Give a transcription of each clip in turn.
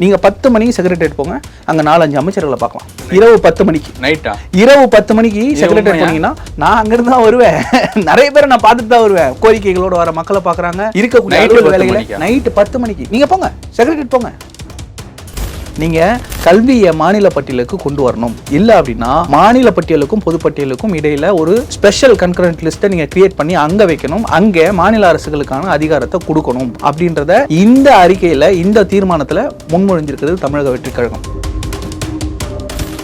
நீங்கள் 10 மணிக்கு செக்ரட்டரியேட் போங்க, அங்கே 4-5 அமைச்சர்களை பார்க்கலாம். இரவு 10 மணிக்கு நைட்டா இரவு 10 மணிக்கு செக்ரட்டரியேட் போனீங்கன்னா நான் அங்கிருந்து தான் வருவேன். நிறைய பேரை நான் பார்த்துட்டு தான் வருவேன். கோரிக்கைகளோட வர மக்களை பார்க்குறாங்க. இருக்கக்கூடிய வேலைகளை நைட்டு 10 மணிக்கு நீங்கள் போங்க, செக்ரட்டரியேட் போங்க. நீங்கள் கல்வியை மாநில பட்டியலுக்கு கொண்டு வரணும். இல்லை அப்படின்னா மாநில பட்டியலுக்கும் பொதுப்பட்டியலுக்கும் இடையில ஒரு ஸ்பெஷல் கன்கரண்ட் லிஸ்ட்டை நீங்கள் கிரியேட் பண்ணி அங்கே வைக்கணும். அங்கே மாநில அரசுகளுக்கான அதிகாரத்தை கொடுக்கணும் அப்படின்றத இந்த அறிக்கையில், இந்த தீர்மானத்தில் முன்மொழிஞ்சிருக்கிறது தமிழக வெற்றி கழகம்.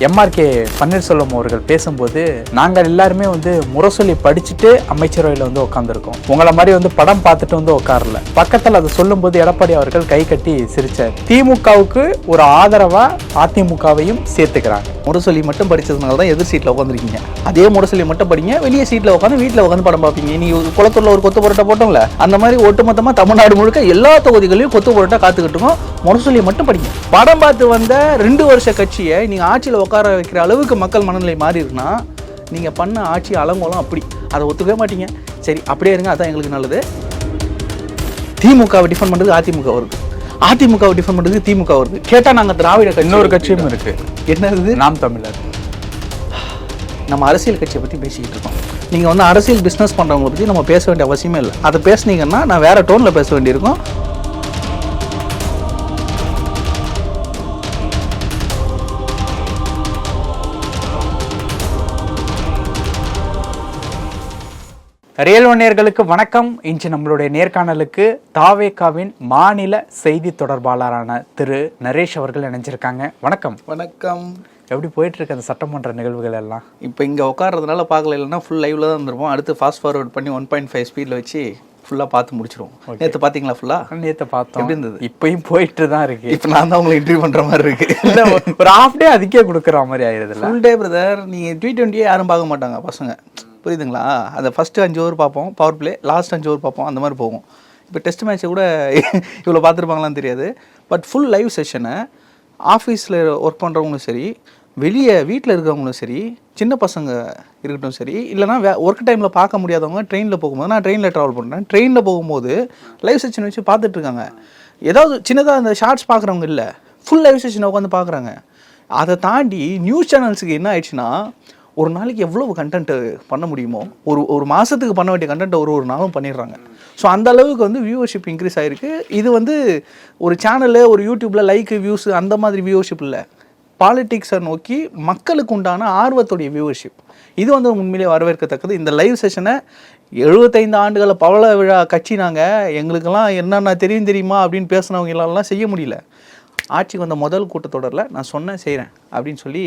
எம்ஆர்கே பன்னீர்செல்வம் அவர்கள் பேசும்போது, நாங்கள் எல்லாருமே முரசொலி படிச்சுட்டு அமைச்சரவையில் உட்காந்துருக்கோம். உங்களை மாதிரி படம் பார்த்துட்டு உட்காரல. பக்கத்தில் அதை சொல்லும்போது எடப்பாடி அவர்கள் கை கட்டி சிரிச்சார். திமுகவுக்கு ஒரு ஆதரவா அதிமுகவையும் சேர்த்துக்கிறாங்க. முரசொலி மட்டும் படிச்சதுனால தான் எதிர் சீட்டில் உட்காந்துருக்கீங்க. அதே முரசொலி மட்டும் படிங்க, வெளியே சீட்டில் உட்காந்து வீட்டில் உட்காந்து படம் பார்ப்பீங்க. நீ குளத்தூர்ல ஒரு கொத்து புரோட்டா போட்டோம்ல, அந்த மாதிரி ஒட்டுமொத்தமாக தமிழ்நாடு முழுக்க எல்லா தொகுதிகளையும் கொத்து புரோட்டா காத்துக்கிட்டுருக்கோம். முரசொலியை மட்டும் படிங்க. படம் பார்த்து வந்த 2 வருஷ கட்சியை நீங்கள் ஆட்சியில் உட்கார வைக்கிற அளவுக்கு மக்கள் மனநிலை மாறி இருக்குன்னா, நீங்கள் பண்ண ஆட்சி அலங்கோலம் அப்படி. அதை ஒத்துக்கவே மாட்டீங்க. சரி, அப்படியே இருங்க, அதான் எங்களுக்கு நல்லது. திமுகவை டிஃபெண்ட் பண்ணுறது அதிமுக வருது, அதிமுகவை டிஃபெண்ட் பண்ணுறது திமுக வருது. கேட்டால் நாங்கள் திராவிட கட்சி, இன்னொரு கட்சியும் இருக்கு. என்னது? நாம் தமிழர். நம்ம அரசியல் கட்சியை பற்றி பேசிக்கிட்டு இருக்கோம். நீங்கள் அரசியல் பிஸ்னஸ் பண்ணுறவங்களை பற்றி நம்ம பேச வேண்டிய அவசியமே இல்லை. அதை பேசுனீங்கன்னா நான் வேற டோனில் பேச வேண்டியிருக்கும். ரியல் ஒன் நேயர்களுக்கு வணக்கம். இன்று நம்மளுடைய நேர்காணலுக்கு தாவேகாவின் மாநில செய்தி தொடர்பாளரான திரு நரேஷ் அவர்கள் இணைஞ்சிருக்காங்க. வணக்கம். வணக்கம். எப்படி போயிட்டு இருக்கு அந்த சட்டமன்ற நிகழ்வுகள் எல்லாம்? இப்போ இங்கே உட்கார்றதுனால பார்க்கல, இல்லைன்னா ஃபுல் லைவ்ல தான் இருந்திருப்போம். அடுத்து ஃபாஸ்ட் ஃபார்வர்ட் பண்ணி 1.5 ஸ்பீடில் வச்சு ஃபுல்லாக பார்த்து முடிச்சிருவோம். நேற்று பார்த்தீங்களா? ஃபுல்லாக நேற்று பார்த்தோம். எப்படி இருந்தது? இப்பயும் போயிட்டு தான் இருக்கு. இப்போ நான் தான் உங்களை இன்டர்வியூ பண்ணுற மாதிரி இருக்கு. இல்லை, ஒரு ஹாஃப் டே அதுக்கே கொடுக்குற மாதிரி ஆயிடுது. Full day brother. நீங்கள் T20 யாரும் பார்க்க மாட்டாங்க பசங்க, புரியுதுங்களா? அதை ஃபஸ்ட்டு 5 ஓவர் பார்ப்போம், பவர் பிளே, லாஸ்ட் 5 ஓவர் பார்ப்போம், அந்த மாதிரி போகும். இப்போ டெஸ்ட் மேட்ச்சை கூட இவ்வளோ பார்த்துருப்பாங்களான்னு தெரியாது. பட் ஃபுல் லைவ் செஷனை ஆஃபீஸில் ஒர்க் பண்ணுறவங்களும் சரி, வெளியே வீட்டில் இருக்கிறவங்களும் சரி, சின்ன பசங்க இருக்கட்டும் சரி, இல்லைனா ஒர்க் டைமில் பார்க்க முடியாதவங்க ட்ரெயினில் போகும்போது, நான் ட்ரெயினில் ட்ராவல் பண்ணுறேன், ட்ரெயினில் போகும்போது லைவ் செஷன் வச்சு பார்த்துட்ருக்காங்க. ஏதாவது சின்னதாக அந்த ஷார்ட்ஸ் பார்க்குறவங்க இல்லை, ஃபுல் லைவ் செஷனை உட்காந்து பார்க்குறாங்க. அதை தாண்டி நியூஸ் சேனல்ஸுக்கு என்ன ஆயிடுச்சுன்னா, ஒரு நாளைக்கு எவ்வளவு கண்டென்ட் பண்ண முடியுமோ, ஒரு மாதத்துக்கு பண்ண வேண்டிய கண்டென்ட் ஒரு நாளும் பண்ணிடுறாங்க. ஸோ அந்த அளவுக்கு வியூவர்ஷிப் இன்க்ரீஸ் ஆகிருக்கு. இது ஒரு சேனலு, ஒரு யூடியூப்பில் லைக் வியூஸ் அந்த மாதிரி வியூவர்ஷிப் இல்லை, பாலிட்டிக்ஸை நோக்கி மக்களுக்கு உண்டான ஆர்வத்துடைய வியூவர்ஷிப். இது உண்மையிலே வரவேற்கத்தக்கது. இந்த லைவ் செஷனை 75 ஆண்டுகள பவள விழா கட்சி நாங்கள், எங்களுக்கெல்லாம் என்னென்ன தெரியுமா அப்படின்னு பேசினவங்களாலாம் செய்ய முடியல. ஆட்சிக்கு வந்த முதல் கூட்டத்தொடரில் நான் சொன்னேன் செய்கிறேன் அப்படின்னு சொல்லி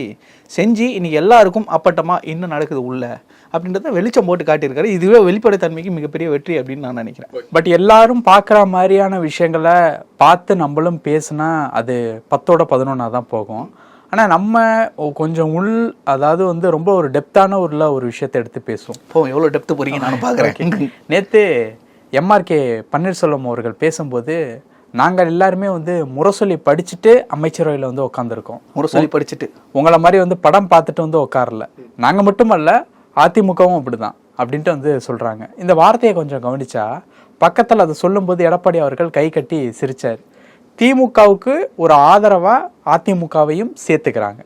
செஞ்சு இன்றைக்கி எல்லாருக்கும் அப்பட்டமாக இன்னும் நடக்குது உள்ள அப்படின்றத வெளிச்சம் போட்டு காட்டியிருக்காரு. இதுவே வெளிப்படைத்தன்மைக்கு மிகப்பெரிய வெற்றி அப்படின்னு நான் நினைக்கிறேன். பட் எல்லாரும் பார்க்குற மாதிரியான விஷயங்களை பார்த்து நம்மளும் பேசுனா அது 10ஓட 11 தான் போகும். ஆனால் நம்ம கொஞ்சம் அதாவது ரொம்ப ஒரு டெப்த்தான ஒரு விஷயத்தை எடுத்து பேசுவோம். எவ்வளோ டெப்த்து போகிறீங்க நான் பார்க்குறேன். நேற்று எம்ஆர்கே பன்னீர்செல்வம் அவர்கள் பேசும்போது, நாங்கள் எல்லாருமே முரசொலி படிச்சுட்டு அமைச்சரவையில் உட்காந்துருக்கோம். முரசொலி படிச்சுட்டு உங்களை மாதிரி படம் பார்த்துட்டு உட்காரல. நாங்கள் மட்டுமல்ல, அதிமுகவும் அப்படிதான் அப்படின்ட்டு சொல்கிறாங்க. இந்த வார்த்தையை கொஞ்சம் கவனிச்சா, பக்கத்தில் அதை சொல்லும்போது எடப்பாடி அவர்கள் கை கட்டி சிரிச்சார். திமுகவுக்கு ஒரு ஆதரவா அதிமுகவையும் சேர்த்துக்கிறாங்க.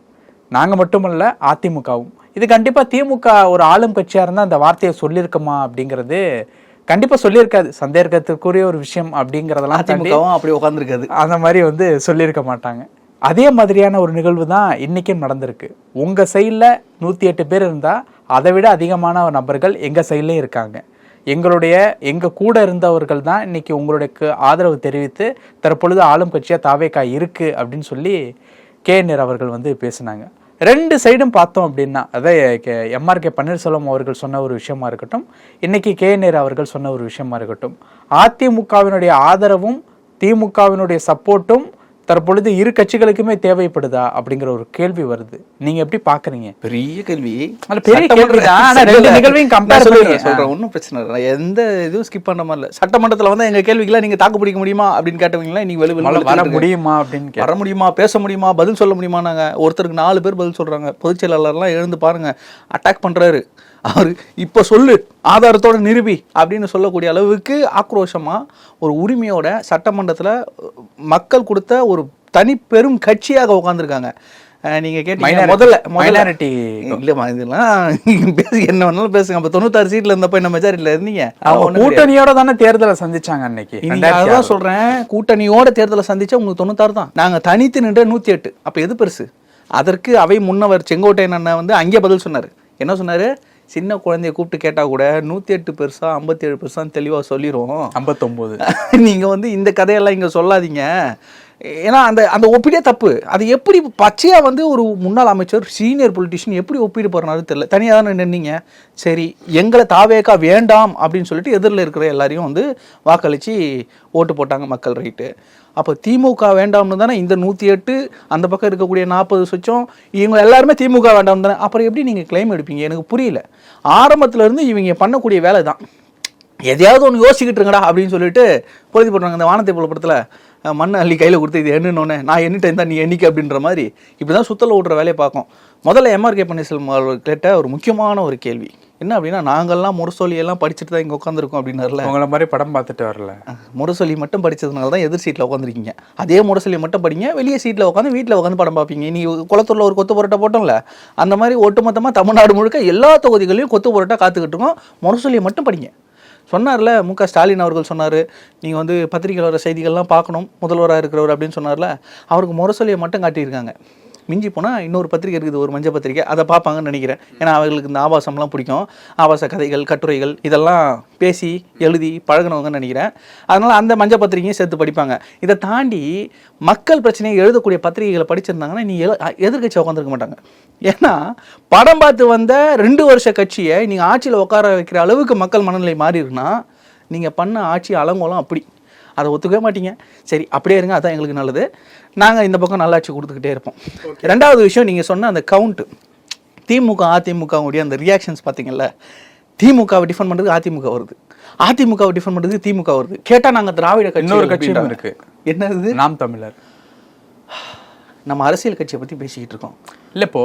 நாங்கள் மட்டுமல்ல, அதிமுகவும். இது கண்டிப்பாக திமுக ஒரு ஆளும் கட்சியாக இருந்தால் அந்த வார்த்தையை சொல்லியிருக்குமா அப்படிங்கிறது கண்டிப்பாக சொல்லியிருக்காது. சந்தேகத்துக்குரிய ஒரு விஷயம் அப்படிங்கிறதெல்லாம் அப்படி உட்காந்துருக்காது. அந்த மாதிரி சொல்லியிருக்க மாட்டாங்க. அதே மாதிரியான ஒரு நிகழ்வு தான் இன்றைக்கும் நடந்திருக்கு. உங்கள் சைடில் 108 பேர் இருந்தால் அதை விட அதிகமான நபர்கள் எங்கள் சைட்லேயும் இருக்காங்க. எங்கள் கூட இருந்தவர்கள் தான் இன்னைக்கு உங்களுக்கு ஆதரவு தெரிவித்து தற்பொழுது ஆளும் கட்சியாக தாவேகா இருக்குது அப்படின்னு சொல்லி கேஎன்ஆர் அவர்கள் பேசினாங்க. 2 சைடும் பார்த்தோம் அப்படின்னா, அதாவது எம்ஆர்கே பன்னீர்செல்வம் அவர்கள் சொன்ன ஒரு விஷயமா இருக்கட்டும், இன்னைக்கு கேஎன்ஆர் அவர்கள் சொன்ன ஒரு விஷயமா இருக்கட்டும், அதிமுகவினுடைய ஆதரவும் திமுகவினுடைய சப்போர்ட்டும் தற்பொழுது இரு கட்சிகளுக்குமே தேவைப்படுதா அப்படிங்கிற ஒரு கேள்வி வருது. நீங்க எப்படி பாக்குறீங்க? பெரிய கேள்வி. பெரிய கேள்வி தான். ஆனா ரெண்டு நிகழ்வையும் கம்பேர் பண்ணி சொல்றேன். ஒன்றும் பிரச்சனை இல்லை, எந்த இதுவும் ஸ்கிப் பண்ண மாதிரி இல்லை. சட்டமன்றத்தில் எங்க கேள்விக்கெல்லாம் நீங்க தாக்கு பிடிக்க முடியுமா அப்படின்னு கேட்டவங்களா, நீங்க வர முடியுமா அப்படின்னு வர முடியுமா, பேச முடியுமா, பதில் சொல்ல முடியுமா? நாங்க ஒருத்தருக்கு 4 பேர் பதில் சொல்றாங்க. பொதுச் செயலாளர்லாம் எழுந்து பாருங்க, அட்டாக் பண்றாரு. அவர் இப்போ சொல்லு, ஆதாரத்தோட நிரூபி அப்படின்னு சொல்லக்கூடிய அளவுக்கு ஆக்ரோஷமாக ஒரு உரிமையோட சட்டமன்றத்தில் மக்கள் கொடுத்த ஒரு தனி பெரும் கட்சியாக உட்காந்துருக்காங்க. நீங்க கேட்டீங்க முதல்ல மைனாரிட்டி இல்லைம்மா, இதெல்லாம் பேசி என்ன வேணாலும் பேசுங்க. அப்போ 96 சீட்ல இருந்தப்போ என்ன மெஜாரிட்டியில் இருந்தீங்க? அவங்க கூட்டணியோட தானே தேர்தலை சந்திச்சாங்க அன்னைக்கு. அதான் சொல்றேன், கூட்டணியோட தேர்தலை சந்திச்சா உங்களுக்கு 96 தான். நாங்க தனித்து நின்ற 108. அப்போ எது பெருசு? அதற்கு அவை முன்னவர் செங்கோட்டையன் அண்ணன் வந்து அங்கே பதில் சொன்னார். என்ன சொன்னார்? சின்ன குழந்தைய கூப்பிட்டு கேட்டால் கூட 108 பெருசா 57 பெருசான்னு தெளிவாக சொல்லிடும். 59. நீங்கள் வந்து இந்த கதையெல்லாம் இங்கே சொல்லாதீங்க. ஏன்னா அந்த அந்த ஒப்பீடே தப்பு. அது எப்படி பச்சையாக வந்து ஒரு முன்னாள் அமைச்சர் சீனியர் பொலிட்டிஷியன் எப்படி ஒப்பீடு போடுறாரு தெரியல. தனியாக தானே நின்னீங்க. சரி, எங்களை தாவேக்கா வேண்டாம் அப்படின்னு சொல்லிட்டு எதிரில் இருக்கிற எல்லாரையும் வந்து வாக்களித்து ஓட்டு போட்டாங்க மக்கள். ரைட்டு. அப்போ திமுக வேண்டாம்னு தானே இந்த 108, அந்த பக்கம் இருக்கக்கூடிய 40 சொச்சம் இவங்க எல்லாருமே திமுக வேண்டாம் தானே. அப்புறம் எப்படி நீங்கள் கிளைம் எடுப்பீங்க? எனக்கு புரியல. ஆரம்பத்துலேருந்து இவங்க பண்ணக்கூடிய வேலை தான், எதையாவது ஒன்று யோசிக்கிட்டு இருங்கடா அப்படின்னு சொல்லிட்டு பொழுது போடுறாங்க. இந்த வானத்தை போல படத்தில் மண்ணை அள்ளி கையில் கொடுத்து இது என்னன்னு நான் எண்ணிட்டேன் தான் நீ எண்ணிக்க அப்படின்ற மாதிரி இப்படி தான் சுத்தல ஓடுற வேலையை பார்க்கும். முதல்ல எம்ஆர்கே பன்னீர்செல்வம் அவர்கள் கேட்ட ஒரு முக்கியமான ஒரு கேள்வி என்ன அப்படின்னா, நாங்கள்லாம் முரசொலியெல்லாம் படிச்சுட்டு தான் இங்கே உட்காந்துருக்கோம் அப்படின்னாருல. உங்களை மாதிரி படம் பார்த்துட்டு வரல. முரசொலி மட்டும் படித்ததுனால தான் எதிர் சீட்டில் உட்காந்துருக்கீங்க. அதே முரசொலியை மட்டும் படிங்க, வெளியே சீட்டில் உட்காந்து வீட்டில் உட்காந்து படம் பார்ப்பீங்க. நீ குளத்தூரில் ஒரு கொத்து புரோட்டா போட்டோம்ல, அந்த மாதிரி ஒட்டுமொத்தமாக தமிழ்நாடு முழுக்க எல்லா தொகுதிகளையும் கொத்து புரோட்டா காத்துக்கிட்டு இருக்கோம். முரசொலியை மட்டும் படிங்க. சொன்னார்ல மு.க. ஸ்டாலின் அவர்கள் சொன்னார், நீங்கள் வந்து பத்திரிகையில் வர செய்திகள்லாம் பார்க்கணும் முதல்வராக இருக்கிறவர் அப்படின்னு சொன்னார்ல. அவருக்கு முரசொலியை மட்டும் காட்டியிருக்காங்க. மிஞ்சி போனால் இன்னொரு பத்திரிகை இருக்குது, ஒரு மஞ்சள் பத்திரிகை, அதை பார்ப்பாங்கன்னு நினைக்கிறேன். ஏன்னா அவர்களுக்கு இந்த ஆபாசம்லாம் பிடிக்கும். ஆபாச கதைகள், கட்டுரைகள் இதெல்லாம் பேசி எழுதி பழகினவங்கன்னு நினைக்கிறேன். அதனால் அந்த மஞ்சள் பத்திரிகையும் சேர்த்து படிப்பாங்க. இதை தாண்டி மக்கள் பிரச்சனையை எழுதக்கூடிய பத்திரிகைகளை படிச்சிருந்தாங்கன்னா நீ எதிர்கட்சி உட்காந்துருக்க மாட்டாங்க. ஏன்னா படம் பார்த்து வந்த 2 வருஷ கட்சியை நீங்கள் ஆட்சியில் உட்கார வைக்கிற அளவுக்கு மக்கள் மனநிலை மாறிடுனா நீங்கள் பண்ண ஆட்சி அலங்கோலம் அப்படி. அதை ஒத்துக்கவே மாட்டீங்க. சரி, அப்படியே இருங்க, அதான் எங்களுக்கு நல்லது. நாங்கள் இந்த பக்கம் நல்லாட்சி கொடுத்துக்கிட்டே இருப்போம். ரெண்டாவது விஷயம், நீங்கள் சொன்ன அந்த கவுண்ட்டு, திமுக அதிமுகவுடைய அந்த ரியாக்ஷன்ஸ் பார்த்தீங்கல்ல. திமுகவை டிஃபெண்ட் பண்ணுறதுக்கு அதிமுக வருது, அதிமுகவை டிஃபெண்ட் பண்ணுறதுக்கு திமுக வருது. கேட்டால் நாங்கள் திராவிட கட்சி, இன்னொரு கட்சியும் இருக்குது. என்னது? நாம் தமிழர். நம்ம அரசியல் கட்சியை பற்றி பேசிக்கிட்டு இருக்கோம். இல்லை, இப்போ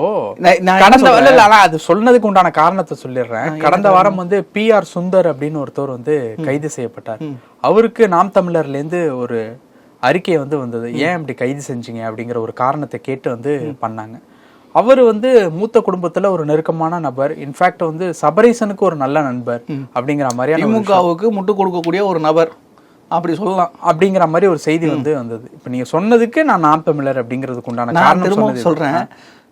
கடந்த அது சொன்னதுக்கு உண்டான காரணத்தை சொல்லிடுறேன். கடந்த வாரம் வந்து PR சுந்தர் அப்படின்னு ஒருத்தர் வந்து கைது செய்யப்பட்டார். அவருக்கு நாம் தமிழர்லேருந்து ஒரு அறிக்கையை வந்து வந்தது, ஏன் இப்படி கைது செஞ்சீங்க அப்படிங்கிற ஒரு காரணத்தை கேட்டு வந்து பண்ணாங்க. அவர் வந்து மூத்த குடும்பத்துல ஒரு நெருக்கமான நபர், இன்ஃபேக்ட் வந்து சபரீசனுக்கு ஒரு நல்ல நண்பர் அப்படிங்கிற மாதிரியான திமுகவுக்கு முட்டு கொடுக்கக்கூடிய ஒரு நபர் அப்படி சொல்லலாம் அப்படிங்கிற மாதிரி ஒரு செய்தி வந்து வந்தது. இப்போ நீங்க சொன்னதுக்கு நான் நாம் தமிழர் அப்படிங்கிறதுக்கு உண்டான காரணம் சொல்றேன்.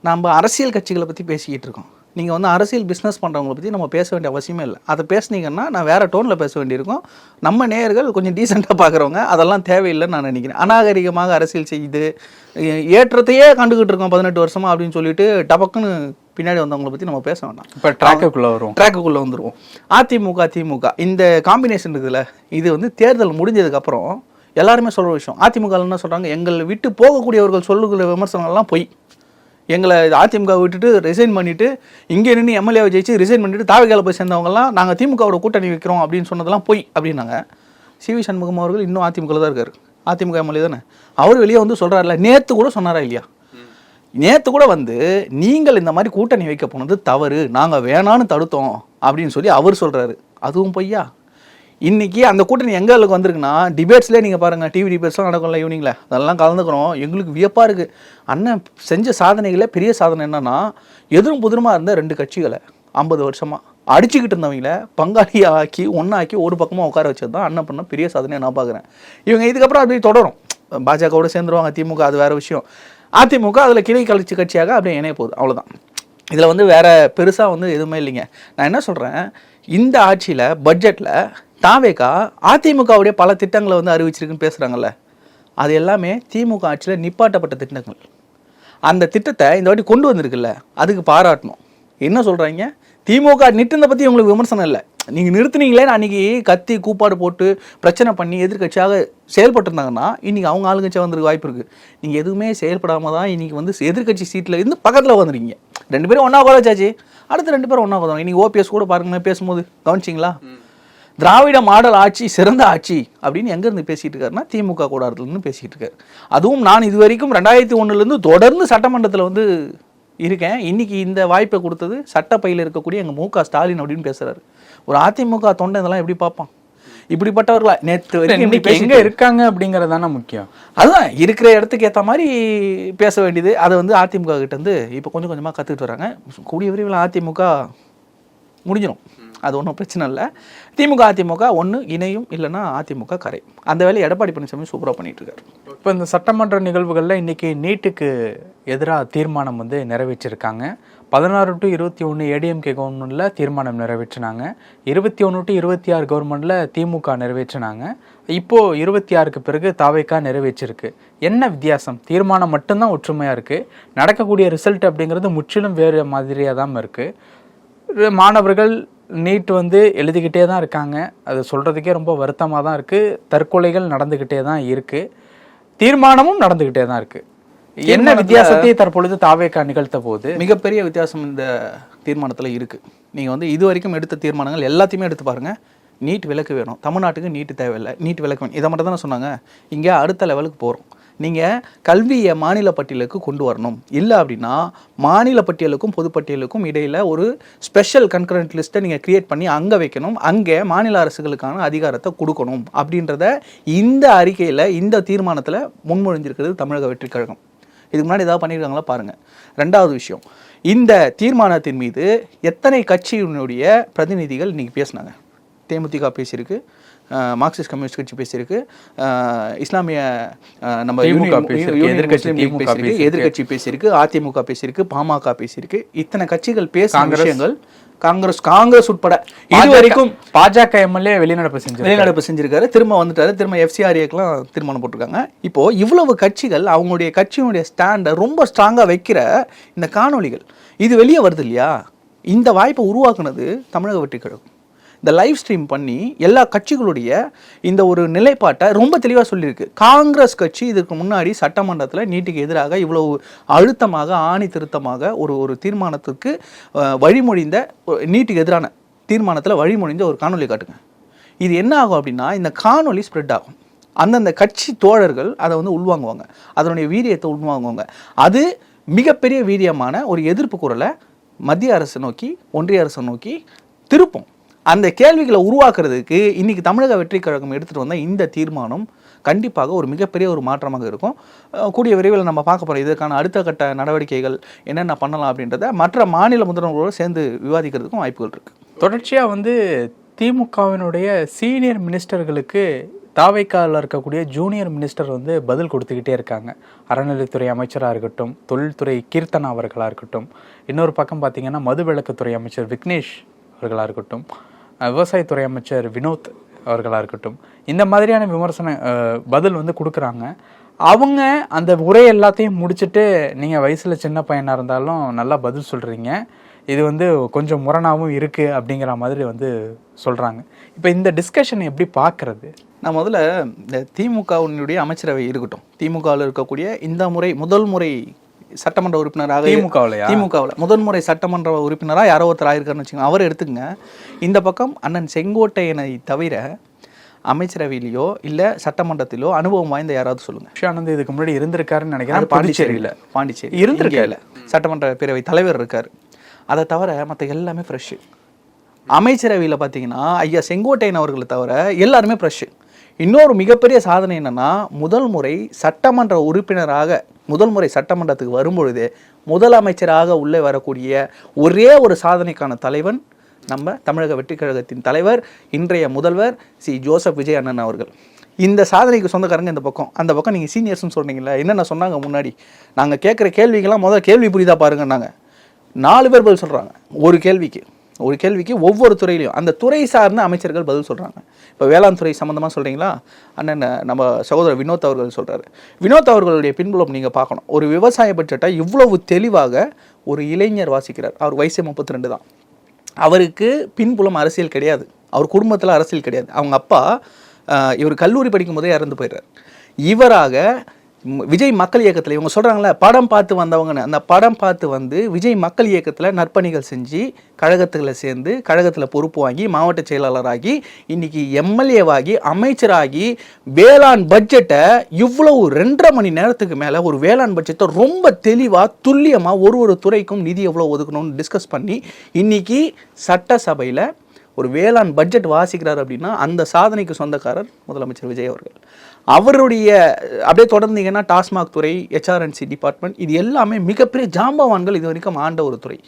நம்ம அரசியல் கட்சிகளை பற்றி பேசிக்கிட்டு இருக்கோம். நீங்கள் வந்து அரசியல் பிஸ்னஸ் பண்ணுறவங்களை பற்றி நம்ம பேச வேண்டிய அவசியமே இல்லை. அதை பேசுனீங்கன்னா நான் வேறு டோனில் பேச வேண்டியிருக்கும். நம்ம நேயர்கள் கொஞ்சம் டீசெண்டாக பார்க்குறவங்க அதெல்லாம் தேவையில்லைன்னு நான் நினைக்கிறேன். அநாகரிகமாக அரசியல் செய்து ஏற்றத்தையே கண்டுக்கிட்டு இருக்கோம் 18 வருஷமாக அப்படின்னு சொல்லிட்டு டபக்குன்னு பின்னாடி வந்தவங்களை பற்றி நம்ம பேச வேண்டாம். இப்போ ட்ராக்குக்குள்ளே வந்துடுவோம். அதிமுக திமுக இந்த காம்பினேஷன் இருக்குதுல்ல, இது வந்து தேர்தல் முடிஞ்சதுக்கப்புறம் எல்லாருமே சொல்கிற விஷயம். அதிமுக என்ன சொல்கிறாங்க, எங்களை விட்டு போகக்கூடியவர்கள் சொல்லுகிற விமர்சனங்கள்லாம் பொய். எங்களை அதிமுக விட்டுட்டு ரிசைன் பண்ணிவிட்டு இங்கே நின்று எம்எல்ஏவை ஜெயிச்சு ரிசைன் பண்ணிவிட்டு தாவகையில் போய் சேர்ந்தவங்கலாம் நாங்கள் திமுகவோட கூட்டணி வைக்கிறோம் அப்படின்னு சொன்னதெல்லாம் பொய் அப்படின்னாங்க. CV சண்முகம் அவர்கள் இன்னும் அதிமுகவில் தான் இருக்கார். அதிமுக எம்எல்ஏ தானே. அவர் வெளியே வந்து சொல்கிறாருல, நேற்று கூட சொன்னாரா இல்லையா? நேற்று கூட வந்து நீங்கள் இந்த மாதிரி கூட்டணி வைக்க போனது தவறு, நாங்கள் வேணான்னு தடுத்தோம் அப்படின்னு சொல்லி அவர் சொல்கிறாரு. அதுவும் பொய்யா? இன்றைக்கி அந்த கூட்டணி எங்களுக்கு வந்திருக்குன்னா டிபேட்ஸ்லேயே நீங்கள் பாருங்கள், டிவி டிபேட்ஸ்லாம் நடக்கும்ல ஈவினிங்கில், அதெல்லாம் கலந்துக்கிறோம். எங்களுக்கு வியப்பாக இருக்குது. அண்ணன் செஞ்ச சாதனைகளே பெரிய சாதனை என்னென்னா, எதிரும் புதிருமா இருந்த 2 கட்சிகளை 50 வருஷமாக அடிச்சுக்கிட்டு இருந்தவங்கள பங்காளி ஆக்கி ஒன்றாக்கி ஒரு பக்கமாக உட்கார வச்சது தான் அண்ணன் பண்ண பெரிய சாதனையை நான் பார்க்குறேன். இவங்க இதுக்கப்புறம் அப்படி தொடரும். பாஜகவோட சேர்ந்துருவாங்க. திமுக அது வேறு விஷயம். அதிமுக அதில் கிளை கழிச்சு கட்சியாக அப்படியே இணைய போகுது, அவ்வளோதான். இதில் வந்து வேறு பெருசாக வந்து எதுவுமே இல்லைங்க. நான் என்ன சொல்கிறேன், இந்த ஆட்சியில் பட்ஜெட்டில் தாவேகா அதிமுகவுடைய பல திட்டங்களை வந்து அறிவிச்சிருக்குன்னு பேசுகிறாங்கல்ல, அது எல்லாமே திமுக ஆட்சியில் நிப்பாட்டப்பட்ட திட்டங்கள். அந்த திட்டத்தை இந்த வாட்டி கொண்டு வந்திருக்குல்ல, அதுக்கு பாராட்டணும். என்ன சொல்கிறாங்க, திமுக நிறுத்தினதை பற்றி உங்களுக்கு விமர்சனம் இல்லை, நீங்கள் நிறுத்தினீங்களே அன்றைக்கி கத்தி கூப்பாடு போட்டு பிரச்சனை பண்ணி எதிர்கட்சியாக செயல்பட்டுருந்தாங்கன்னா இன்றைக்கி அவங்க ஆளுங்கட்சியாக வந்திருக்க வாய்ப்பு இருக்குது. நீங்கள் எதுவுமே செயல்படாமல் தான் இன்றைக்கி வந்து எதிர்கட்சி சீட்டில் இருந்து பக்கத்தில் வந்துருக்கீங்க. 2 பேரும் ஒன்றா உட்காந்தாச்சு, அடுத்து 2 பேரும் ஒன்றா உட்காந்தாங்க. இன்றைக்கி OPS கூட பாருங்களேன் பேசும்போது கவனிச்சிங்களா? திராவிட மாடல் ஆட்சி சிறந்த ஆட்சி அப்படின்னு எங்கேருந்து பேசிகிட்டு இருக்காருன்னா திமுக கூடாரத்துலேருந்து பேசிகிட்டு இருக்காரு. அதுவும் நான் இது வரைக்கும் 2001 தொடர்ந்து சட்டமன்றத்தில் வந்து இருக்கேன். இன்றைக்கி இந்த வாய்ப்பை கொடுத்தது சட்டப்பையில் இருக்கக்கூடிய எங்கள் மு.க. ஸ்டாலின் அப்படின்னு பேசுகிறாரு. ஒரு அதிமுக தொண்டை இதெல்லாம் எப்படி பார்ப்பான்? இப்படிப்பட்டவர்களா நேற்று வரைக்கும் இன்னைக்கு எங்க இருக்காங்க அப்படிங்கறதான முக்கியம். அதுதான் இருக்கிற இடத்துக்கு ஏற்ற மாதிரி பேச வேண்டியது. அதை வந்து அதிமுக கிட்ட இருந்து இப்போ கொஞ்சம் கொஞ்சமாக கற்றுக்கிட்டு வராங்க. கூடிய விரைவில் அதிமுக முடிஞ்சிடும், அது ஒன்றும் பிரச்சனை இல்லை. திமுக அதிமுக ஒன்று இணையும், இல்லைன்னா அதிமுக கரை. அந்த வேலையை எடப்பாடி பழனிசாமி சூப்பராக பண்ணிட்டு இருக்காரு. இப்போ இந்த சட்டமன்ற நிகழ்வுகளில் இன்னைக்கு நீட்டுக்கு எதிராக தீர்மானம் வந்து நிறைவேற்றிருக்காங்க. 16 to 21 ஏடிஎம்கே கவர்மெண்ட்டில் தீர்மானம் நிறைவேற்றினாங்க. 21 to 26 கவர்மெண்ட்டில் திமுக நிறைவேற்றினாங்க. இப்போது 26க்கு பிறகு தாவேக்கா நிறைவேற்றிருக்கு. என்ன வித்தியாசம்? தீர்மானம் மட்டும்தான் ஒற்றுமையாக இருக்குது. நடக்கக்கூடிய ரிசல்ட் அப்படிங்கிறது முற்றிலும் வேறு மாதிரியாக தான் இருக்குது. மாணவர்கள் நீட் வந்து எழுதிக்கிட்டே தான் இருக்காங்க. அது சொல்கிறதுக்கே ரொம்ப வருத்தமாக தான் இருக்குது. தற்கொலைகள் நடந்துக்கிட்டே தான் இருக்குது. தீர்மானமும் நடந்துக்கிட்டே தான் இருக்குது. என்ன வித்தியாசத்தை தற்பொழுது தாவேக்கா நிகழ்த்த போது? மிகப்பெரிய வித்தியாசம் இந்த தீர்மானத்தில் இருக்குது. நீங்கள் வந்து இது வரைக்கும் எடுத்த தீர்மானங்கள் எல்லாத்தையுமே எடுத்து பாருங்கள். நீட் விலக்கு வேணும், தமிழ்நாட்டுக்கு நீட்டு தேவையில்லை, நீட் விலக்கு வேணும், இதை மட்டும் தானே சொன்னாங்க. இங்கே அடுத்த லெவலுக்கு போகிறோம். நீங்கள் கல்வியை மாநில பட்டியலுக்கு கொண்டு வரணும். இல்லை அப்படின்னா மாநில பட்டியலுக்கும் பொதுப்பட்டியலுக்கும் இடையில் ஒரு ஸ்பெஷல் கன்கரண்ட் லிஸ்ட்டை நீங்கள் க்ரியேட் பண்ணி அங்கே வைக்கணும். அங்கே மாநில அரசுகளுக்கான அதிகாரத்தை கொடுக்கணும் அப்படின்றத இந்த அறிக்கையில், இந்த தீர்மானத்தில் முன்மொழிஞ்சிருக்கிறது தமிழக வெற்றி கழகம். இதுக்கு முன்னாடி ஏதாவது பண்ணியிருக்காங்களா பாருங்கள். ரெண்டாவது விஷயம், இந்த தீர்மானத்தின் மீது எத்தனை கட்சியினுடைய பிரதிநிதிகள் இன்றைக்கி பேசினாங்க? தேமுதிக பேசியிருக்கு, மார்க்சிஸ்ட் கம்யூனிஸ்ட் கட்சி பேசியிருக்கு, இஸ்லாமிய நம்ம எதிர்கட்சி பேசியிருக்கு, அதிமுக பேசியிருக்கு, பாமக பேசியிருக்கு. இத்தனை கட்சிகள் பேசுகிற விஷயங்கள் காங்கிரஸ் உட்பட இது வரைக்கும் பாஜக எம்எல்ஏ வெளிநடப்பு செஞ்சிருக்காரு. திரும்ப வந்துட்டாரு. திரும்ப FCRAக்கெல்லாம் தீர்மானம் போட்டிருக்காங்க. இப்போ இவ்வளவு கட்சிகள் அவங்களுடைய கட்சியினுடைய ஸ்டாண்டை ரொம்ப ஸ்ட்ராங்காக வைக்கிற இந்த காணொலிகள் இது வெளியே வருது இல்லையா? இந்த வாய்ப்பை உருவாக்குனது தமிழக வெற்றி கழகம். இந்த லைவ் ஸ்ட்ரீம் பண்ணி எல்லா கட்சிகளுடைய இந்த ஒரு நிலைப்பாட்டை ரொம்ப தெளிவாக சொல்லியிருக்கு. காங்கிரஸ் கட்சி இதுக்கு முன்னாடி சட்டமன்றத்தில் நீட்டுக்கு எதிராக இவ்வளவு அழுத்தமாக ஆணி திருத்தமாக ஒரு தீர்மானத்துக்கு வழிமொழிந்த, நீட்டுக்கு எதிரான தீர்மானத்தில் வழிமொழிந்த ஒரு காணொலி காட்டுங்க. இது என்ன ஆகும் அப்படின்னா, இந்த காணொலி ஸ்ப்ரெட் ஆகும். அந்தந்த கட்சி தோழர்கள் அதை வந்து உள்வாங்குவாங்க, அதனுடைய வீரியத்தை உள்வாங்குவாங்க. அது மிகப்பெரிய வீரியமான ஒரு எதிர்ப்பு குரலை மத்திய அரசு நோக்கி, ஒன்றிய அரசை நோக்கி திருப்பம். அந்த கேள்விகளை உருவாக்குறதுக்கு இன்றைக்கி தமிழக வெற்றி கழகம் எடுத்துகிட்டு வந்தால் இந்த தீர்மானம் கண்டிப்பாக ஒரு மிகப்பெரிய ஒரு மாற்றமாக இருக்கும். கூடிய விரைவில் நம்ம பார்க்க போகிறோம். இதற்கான அடுத்த கட்ட நடவடிக்கைகள் என்னென்ன பண்ணலாம் அப்படின்றத மற்ற மாநில முதல்வர்களோடு சேர்ந்து விவாதிக்கிறதுக்கும் வாய்ப்புகள் இருக்குது. தொடர்ச்சியாக வந்து திமுகவினுடைய சீனியர் மினிஸ்டர்களுக்கு தாவேக்காவில் இருக்கக்கூடிய ஜூனியர் மினிஸ்டர் வந்து பதில் கொடுத்துக்கிட்டே இருக்காங்க. அறநிலைத்துறை அமைச்சராக இருக்கட்டும், தொழில்துறை கீர்த்தனா அவர்களாக இருக்கட்டும், இன்னொரு பக்கம் பார்த்திங்கன்னா மதுவிலக்குத்துறை அமைச்சர் விக்னேஷ் அவர்களாக இருக்கட்டும், விவசாயத்துறை அமைச்சர் வினோத் அவர்களாக இருக்கட்டும், இந்த மாதிரியான பதில் வந்து கொடுக்குறாங்க. அவங்க அந்த உரை எல்லாத்தையும் முடிச்சுட்டு நீங்கள் வயசில் சின்ன பையனாக இருந்தாலும் நல்லா பதில் சொல்கிறீங்க, இது வந்து கொஞ்சம் முரணாகவும் இருக்குது அப்படிங்கிற மாதிரி வந்து சொல்கிறாங்க. இப்போ இந்த டிஸ்கஷன் எப்படி பார்க்குறது? நான் முதல்ல இந்த திமுகவினுடைய அமைச்சரவை இருக்கட்டும், திமுகவில் இருக்கக்கூடிய இந்த முறை முதல் முறை சட்டமன்ற உறுப்பினராக திமுகவில் முதன்முறை சட்டமன்ற உறுப்பினராக யாரோ ஒருத்தர் ஆயிருக்காருன்னு வச்சுக்கோங்க, அவர் எடுத்துக்கங்க. இந்த பக்கம் அண்ணன் செங்கோட்டையனை தவிர அமைச்சரவையிலையோ இல்லை சட்டமன்றத்திலோ அனுபவம் வாய்ந்த யாராவது சொல்லுங்க. ஆனந்த் இதுக்கு முன்னாடி இருந்திருக்காருன்னு நினைக்கிறேன். பாண்டிச்சேரி இருந்திருக்கல, சட்டமன்ற பேரவை தலைவர் இருக்கார். அதை தவிர மற்ற எல்லாமே ஃப்ரெஷ்ஷு. அமைச்சரவையில் பார்த்தீங்கன்னா ஐயா செங்கோட்டையன் அவர்களை தவிர எல்லாருமே ஃப்ரெஷ்ஷு. இன்னொரு மிகப்பெரிய சாதனை என்னென்னா, முதல் முறை சட்டமன்ற உறுப்பினராக முதல் முறை சட்டமன்றத்துக்கு வரும்பொழுது முதலமைச்சராக உள்ளே வரக்கூடிய ஒரே ஒரு சாதனைக்கான தலைவன் நம்ம தமிழக வெற்றி கழகத்தின் தலைவர், இன்றைய முதல்வர் ஜோசப் விஜய் அண்ணன் அவர்கள். இந்த சாதனைக்கு சொந்தக்காரங்க இந்த பக்கம். அந்த பக்கம் நீங்கள் சீனியர்ஸ்னு சொன்னீங்களா, என்னென்ன சொன்னாங்க முன்னாடி? நாங்கள் கேட்குற கேள்விக்கெல்லாம் முதல்ல கேள்வி புரியுதா பாருங்கன்னாங்க. 4 பேர் பதில் சொல்கிறாங்க ஒரு கேள்விக்கு ஒவ்வொரு துறையிலையும் அந்த துறை சார்ந்த அமைச்சர்கள் பதில் சொல்கிறாங்க. இப்போ வேளாண் துறை சம்மந்தமாக சொல்கிறீங்களா, அண்ணன் நம்ம சகோதரர் வினோத் அவர்கள் சொல்கிறாரு. வினோத் அவர்களுடைய பின்புலம் நீங்கள் பார்க்கணும். ஒரு விவசாய பட்ஜெட்டை இவ்வளவு தெளிவாக ஒரு இளைஞர் வாசிக்கிறார். அவர் வயசே 32 தான். அவருக்கு பின்புலம் அரசியல் கிடையாது, அவர் குடும்பத்தில் அரசியல் கிடையாது. அவங்க அப்பா இவர் கல்லூரி படிக்கும் போதே இறந்து போயிடுறார். இவராக விஜய் மக்கள் இயக்கத்தில் இவங்க சொல்கிறாங்களே படம் பார்த்து வந்தவங்கன்னு, அந்த படம் பார்த்து வந்து விஜய் மக்கள் இயக்கத்தில் நற்பணிகள் செஞ்சு கழகத்தில் சேர்ந்து கழகத்தில் பொறுப்பு வாங்கி மாவட்ட செயலாளராகி இன்றைக்கி எம்எல்ஏவாகி அமைச்சராகி வேளாண் பட்ஜெட்டை இவ்வளவு 2.5 மணி நேரத்துக்கு மேலே ஒரு வேளாண் பட்ஜெட்டை ரொம்ப தெளிவாக துல்லியமாக ஒரு துறைக்கும் நிதி எவ்வளோ ஒதுக்கணும்னு டிஸ்கஸ் பண்ணி இன்றைக்கி சட்டசபையில் ஒரு வேளாண் பட்ஜெட் வாசிக்கிறார் அப்படின்னா அந்த சாதனைக்கு சொந்தக்காரர் முதலமைச்சர் விஜய் அவர்கள். அவருடைய அப்படியே தொடர்ந்தீங்கன்னா டாஸ்மாக் துறை, HRNC டிபார்ட்மெண்ட், இது எல்லாமே மிகப்பெரிய ஜாம்பவான்கள் இது வரைக்கும் ஆண்ட ஒரு துறை.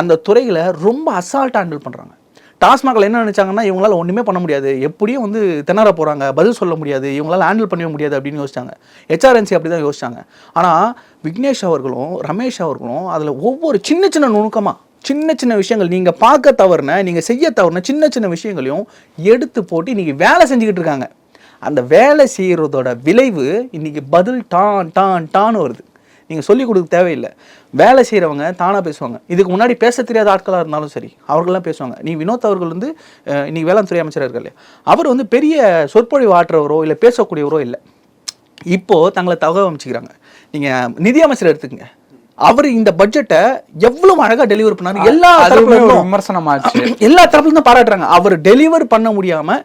அந்த துறைகளை ரொம்ப அசால்ட்டாக ஹேண்டில் பண்ணுறாங்க. டாஸ்மாகில் என்ன நினச்சாங்கன்னா இவங்களால ஒன்றுமே பண்ண முடியாது, எப்படியும் வந்து திணற போகிறாங்க, பதில் சொல்ல முடியாது, இவங்களால ஹேண்டில் பண்ண முடியாது அப்படின்னு யோசிச்சாங்க. HRNC அப்படி தான் யோசிச்சாங்க. ஆனால் விக்னேஷ் அவர்களும் ரமேஷ் அவர்களும் அதில் ஒவ்வொரு சின்ன சின்ன நுணுக்கமாக சின்ன சின்ன விஷயங்கள் நீங்கள் பார்க்க தவறுன, நீங்கள் செய்ய தவறுன சின்ன சின்ன விஷயங்களையும் எடுத்து போட்டு இன்றைக்கி வேலை செஞ்சுக்கிட்டு இருக்காங்க. அந்த வேலை செய்கிறதோட விளைவு இன்றைக்கி பதில் டான்னு வருது. நீங்கள் சொல்லிக் கொடுக்க தேவையில்லை. வேலை செய்கிறவங்க தானாக பேசுவாங்க. இதுக்கு முன்னாடி பேச தெரியாத ஆட்களாக இருந்தாலும் சரி அவர்கள்லாம் பேசுவாங்க. நீ வினோத் அவர்கள் வந்து இன்றைக்கி வேளாண் துறை அமைச்சராக இருக்கார் இல்லையா, அவர் வந்து பெரிய சொற்பொழிவு ஆற்றுறவரோ இல்லை பேசக்கூடியவரோ இல்லை. இப்போது தங்களை தகவல் அமைச்சிக்கிறாங்க. நீங்கள் நிதி அமைச்சர் எடுத்துக்கங்க, அவர் இந்த பட்ஜெட்டை எவ்வளவு அழகா டெலிவர் பண்ணாரு. எல்லா தரப்புலையும் விமர்சனமாச்சு, எல்லா தரப்புலையும் தான் பாராட்டுறாங்க. அவர் டெலிவர் பண்ண முடியாம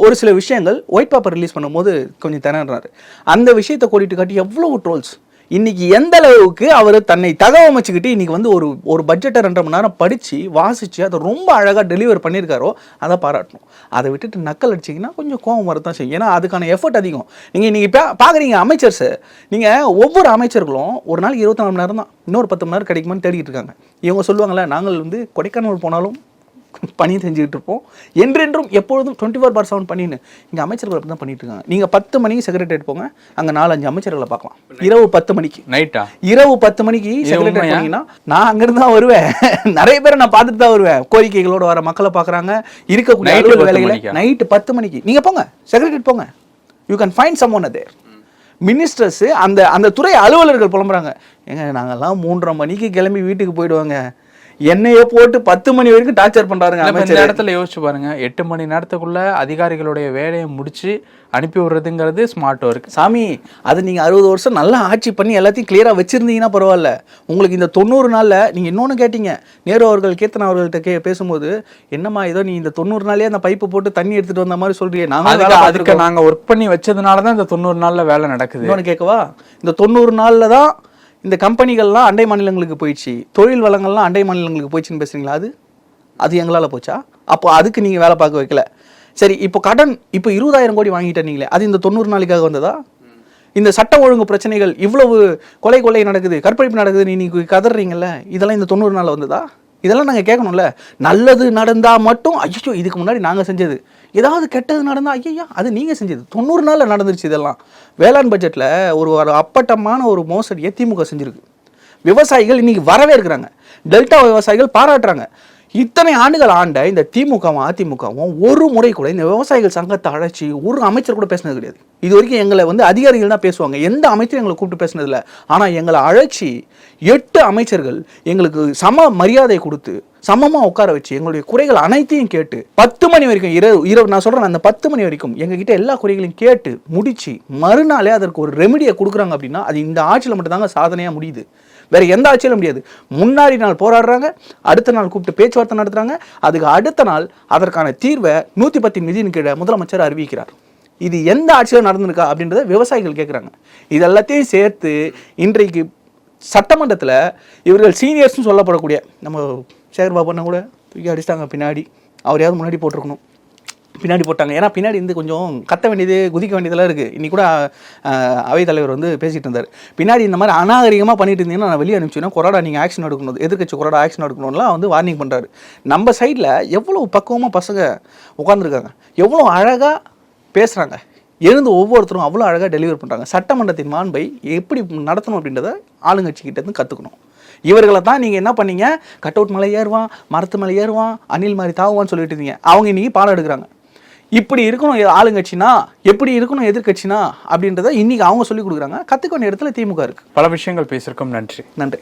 ஒரு சில விஷயங்கள் ஒயிட் பேப்பர் ரிலீஸ் பண்ணும்போது கொஞ்சம் திணறாரு. அந்த விஷயத்தை கூட்டிட்டு காட்டி எவ்வளவு ட்ரோல்ஸ். இன்னைக்கு எந்த அளவுக்கு அவர் தன்னை தகவமைச்சுக்கிட்டு இன்னைக்கு வந்து ஒரு பட்ஜெட்டை 2.5 மணி நேரம் படித்து வாசித்து அதை ரொம்ப அழகாக டெலிவர் பண்ணியிருக்காரோ அதை பாராட்டணும். அதை விட்டுட்டு நக்கல் அடிச்சிங்கன்னா கொஞ்சம் கோவம் வரத்தான் செய்யும். ஏன்னா அதுக்கான எஃபர்ட் அதிகம். நீங்கள் இன்றைக்கி பார்க்குறீங்க அமைச்சர்ஸு, நீங்கள் ஒவ்வொரு அமைச்சர்களும் ஒரு நாளைக்கு 24 மணி நேரம் தான், இன்னொரு 10 மணி நேரம் கிடைக்குமான்னு தேடிக்கிட்டு இருக்காங்க. இவங்க சொல்லுவாங்களே, நாங்கள் வந்து கொடைக்கானல் போனாலும் பணி செஞ்சுக்கிட்டு இருப்போம், என்றென்றும் எப்பொழுதும் 24/7 பண்ணின்னு. இங்கே அமைச்சர்கள் அப்படி தான் பண்ணிட்டு இருக்காங்க. நீங்கள் 10 மணிக்கு செக்ரட்டரியேட் போங்க, அங்கே 4-5 அமைச்சர்களை பார்க்கலாம். இரவு 10 மணிக்கு நைட்டா, இரவு 10 மணிக்கு செக்ரட்டரியேட் போனீங்கன்னா நான் அங்கிருந்து தான் வருவேன். நிறைய பேரை நான் பார்த்துட்டு தான் வருவேன். கோரிக்கைகளோட வர மக்களை பார்க்குறாங்க, இருக்கக்கூடிய அலுவலக வேலைகளை. நைட்டு 10 மணிக்கு நீங்கள் போங்க, செக்ரட்டரியேட் போங்க, you can find someone there. Ministers அந்த துறை அலுவலர்கள் புலம்புறாங்க, ஏங்க நாங்கள்லாம் 3:30 மணிக்கு கிளம்பி வீட்டுக்கு போயிடுவாங்க, என்னையே போட்டு 10 மணி வரைக்கும் டார்ச்சர் பண்றாங்க. இந்த இடத்துல யோசிச்சு பாருங்க, 8 மணி நேரத்துக்குள்ள அதிகாரிகளுடைய வேலையை முடிச்சு அனுப்பி விடுறதுங்கிறது ஸ்மார்ட் ஒர்க். சாமி, அது நீங்க 60 வருஷம் நல்லா ஆட்சி பண்ணி எல்லாத்தையும் கிளியரா வச்சிருந்தீங்கன்னா பரவாயில்ல. உங்களுக்கு இந்த 90 நாள்ல நீங்க இன்னொன்னு கேட்டீங்க, நேரு அவர்கள் கீர்த்தனா அவர்கள்ட்ட பேசும்போது, என்னம்மா ஏதோ நீ இந்த 90 நாளே அந்த பைப்பு போட்டு தண்ணி எடுத்துட்டு வந்த மாதிரி சொல்றீங்க, அதுக்கு நாங்க ஒர்க் பண்ணி வச்சதுனாலதான் இந்த 90 நாள்ல வேலை நடக்குது. இன்னொன்னு கேட்கவா, இந்த 90 நாள்ல தான் இந்த கம்பெனிகள்லாம் அண்டை மாநிலங்களுக்கு போயிடுச்சு, தொழில் வளங்கள்லாம் அண்டை மாநிலங்களுக்கு போயிடுச்சுன்னு பேசுறீங்களா? அது எங்களால் போச்சா? அப்போ அதுக்கு நீங்கள் வேலை பார்க்க வைக்கல. சரி, இப்போ கடன் இப்போ 20,000 கோடி வாங்கிட்டே நீங்களே, அது இந்த 90 நாளைக்காக வந்ததா? இந்த சட்ட ஒழுங்கு பிரச்சனைகள் இவ்வளவு கொலை நடக்குது, கற்பழிப்பு நடக்குது, நீ கதறீங்கல்ல, இதெல்லாம் இந்த 90 நாளில் வந்ததா? இதெல்லாம் நாங்கள் கேட்கணும்ல. நல்லது நடந்தால் மட்டும் ஐயோ இதுக்கு முன்னாடி நாங்கள் செஞ்சது, ஏதாவது கெட்டது நடந்தால் ஐயா அது நீங்கள் செஞ்சது. 90 நாளில் நடந்துருச்சு. இதெல்லாம் வேளாண் பட்ஜெட்டில் ஒரு அப்பட்டமான ஒரு மோசடியை திமுக செஞ்சுருக்கு. விவசாயிகள் இன்னைக்கு வரவேற்கிறாங்க, டெல்டா விவசாயிகள் பாராட்டுறாங்க. இத்தனை ஆண்டுகள் ஆண்ட இந்த திமுகவும் அதிமுகவும் ஒரு முறை கூட இந்த விவசாயிகள் சங்கத்தை அழைச்சி ஒரு அமைச்சர் கூட பேசினது கிடையாது. இது வரைக்கும் எங்களை வந்து அதிகாரிகள் தான் பேசுவாங்க, எந்த அமைச்சரும் எங்களை கூப்பிட்டு பேசினதில்ல. ஆனால் எங்களை அழைச்சி 8 அமைச்சர்கள் எங்களுக்கு சம மரியாதை கொடுத்து சமமாக உட்கார வச்சு எங்களுடைய குறைகள் அனைத்தையும் கேட்டு 10 மணி வரைக்கும் இரவு நான் சொல்கிறேன், அந்த 10 மணி வரைக்கும் எங்ககிட்ட எல்லா குறைகளையும் கேட்டு முடிச்சு மறுநாளே அதற்கு ஒரு ரெமிடியை கொடுக்குறாங்க. அப்படின்னா அது இந்த ஆட்சியில் மட்டும்தாங்க சாதனையாக முடியுது, வேற எந்த ஆட்சியிலும் முடியாது. முன்னாடி நாள் போராடுறாங்க, அடுத்த நாள் கூப்பிட்டு பேச்சுவார்த்தை நடத்துறாங்க, அதுக்கு அடுத்த நாள் அதற்கான தீர்வை 110 நிதியின் கீழே முதலமைச்சர் அறிவிக்கிறார். இது எந்த ஆட்சியில் நடந்திருக்கா அப்படின்றத விவசாயிகள் கேட்குறாங்க. இது எல்லாத்தையும் சேர்த்து இன்றைக்கு சட்டமன்றத்தில் இவர்கள் சீனியர்ஸ்னு சொல்லப்படக்கூடிய நம்ம சேகர் பாபுன்னா கூட தூக்கி அடிச்சிட்டாங்க பின்னாடி. அவரையாவது முன்னாடி போட்டிருக்கணும், பின்னாடி போட்டாங்க. ஏன்னா பின்னாடி இருந்து கொஞ்சம் கத்த வேண்டியது குதிக்க வேண்டியதெல்லாம் இருக்குது. இன்றைக்கி கூட அவைத்தலைவர் வந்து பேசிகிட்டு இருந்தார், பின்னாடி இந்த மாதிரி அநாகரிகமாக பண்ணிட்டு இருந்தீங்கன்னா நான் வெளியே அனுப்பிச்சுன்னா கொரோனா நீங்கள் ஆக்ஷன் எடுக்கணும், எதிர்க்கட்சி கொரோனா ஆக்ஷன் எடுக்கணும்லாம் வந்து வார்னிங் பண்ணுறாரு. நம்ம சைடில் எவ்வளோ பக்குவமாக பசங்க உட்காந்துருக்காங்க, எவ்வளோ அழகாக பேசுகிறாங்க, எழுந்து ஒவ்வொருத்தரும் அவ்வளோ அழகாக டெலிவர் பண்ணுறாங்க. சட்டமன்றத்தின் மாண்பை எப்படி நடத்தணும் அப்படின்றத ஆளுங்கட்சிக்கிட்டேருந்து கற்றுக்கணும். இவர்களை தான் நீங்கள் என்ன பண்ணீங்க, கட் அவுட் மலை ஏறுவான், மரத்து மலை ஏறுவான், அணில் மாதிரி தாவுவான்னு சொல்லிட்டு இருந்தீங்க. அவங்க இன்றைக்கி பாடம் எடுக்கிறாங்க. இப்படி இருக்கணும் ஆளுங்கட்சினா, எப்படி இருக்கணும் எதிர்கட்சினா அப்படின்றத இன்னைக்கு அவங்க சொல்லி கொடுக்குறாங்க. கற்றுக்க வேண்டிய இடத்துல திமுக இருக்குது. பல விஷயங்கள் பேசியிருக்கோம். நன்றி.